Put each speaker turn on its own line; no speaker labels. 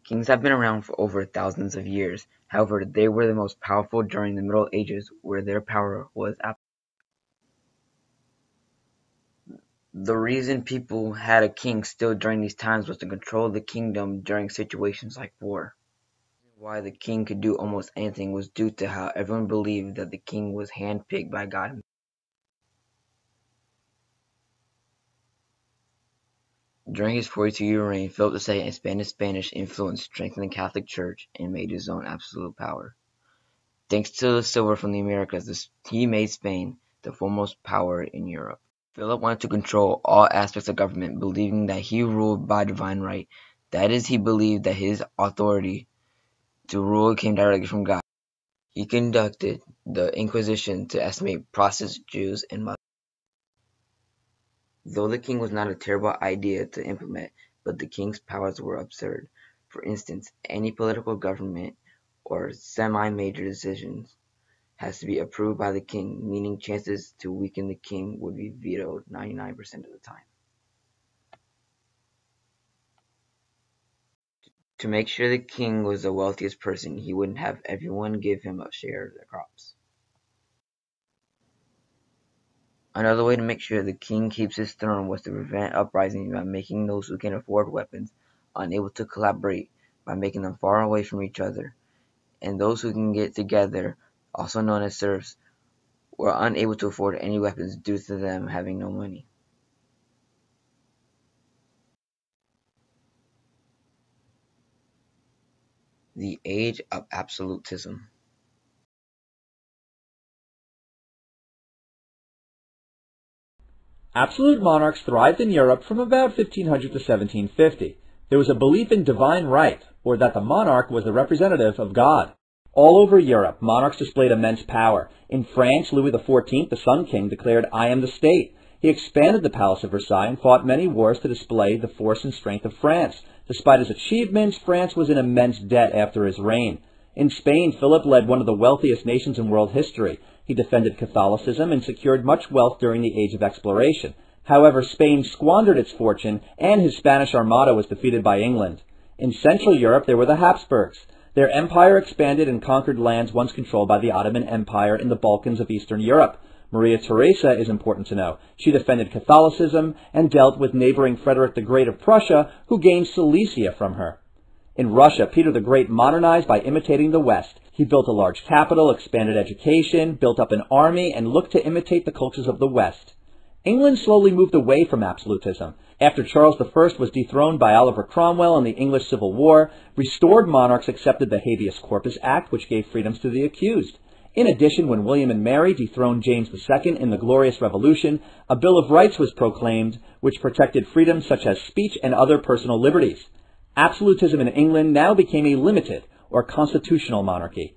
Kings have been around for over thousands of years. However, they were the most powerful during the Middle Ages, where their power was absolute. The reason people had a king still during these times was to control the kingdom during situations like war. Why the king could do almost anything was due to how everyone believed that the king was handpicked by God. During his 42-year reign, Philip II expanded Spanish influence, strengthened the Catholic Church, and made his own absolute power. Thanks to the silver from the Americas, he made Spain the foremost power in Europe. Philip wanted to control all aspects of government, believing that he ruled by divine right. That is, he believed that his authority to rule came directly from God. He conducted the Inquisition to estimate proselytes, Jews, and Muslims. Though the king was not a terrible idea to implement, but the king's powers were absurd. For instance, any political government or semi-major decisions has to be approved by the king, meaning chances to weaken the king would be vetoed 99% of the time. To make sure the king was the wealthiest person, he wouldn't have everyone give him a share of their crops. Another way to make sure the king keeps his throne was to prevent uprisings by making those who can afford weapons unable to collaborate by making them far away from each other, and those who can get together, also known as serfs, were unable to afford any weapons due to them having no money. The Age of Absolutism.
Absolute monarchs thrived in Europe from about 1500 to 1750. There was a belief in divine right, or that the monarch was the representative of God. All over Europe, monarchs displayed immense power. In France, Louis XIV, the Sun King, declared, "I am the state." He expanded the Palace of Versailles and fought many wars to display the force and strength of France. Despite his achievements, France was in immense debt after his reign. In Spain, Philip led one of the wealthiest nations in world history. He defended Catholicism and secured much wealth during the Age of Exploration. However, Spain squandered its fortune, and his Spanish Armada was defeated by England. In Central Europe, there were the Habsburgs. Their empire expanded and conquered lands once controlled by the Ottoman Empire in the Balkans of Eastern Europe. Maria Theresa is important to know. She defended Catholicism and dealt with neighboring Frederick the Great of Prussia, who gained Silesia from her. In Russia, Peter the Great modernized by imitating the West. He built a large capital, expanded education, built up an army, and looked to imitate the cultures of the West. England slowly moved away from absolutism. After Charles I was dethroned by Oliver Cromwell in the English Civil War, restored monarchs accepted the Habeas Corpus Act, which gave freedoms to the accused. In addition, when William and Mary dethroned James II in the Glorious Revolution, a Bill of Rights was proclaimed, which protected freedoms such as speech and other personal liberties. Absolutism in England now became a limited or constitutional monarchy.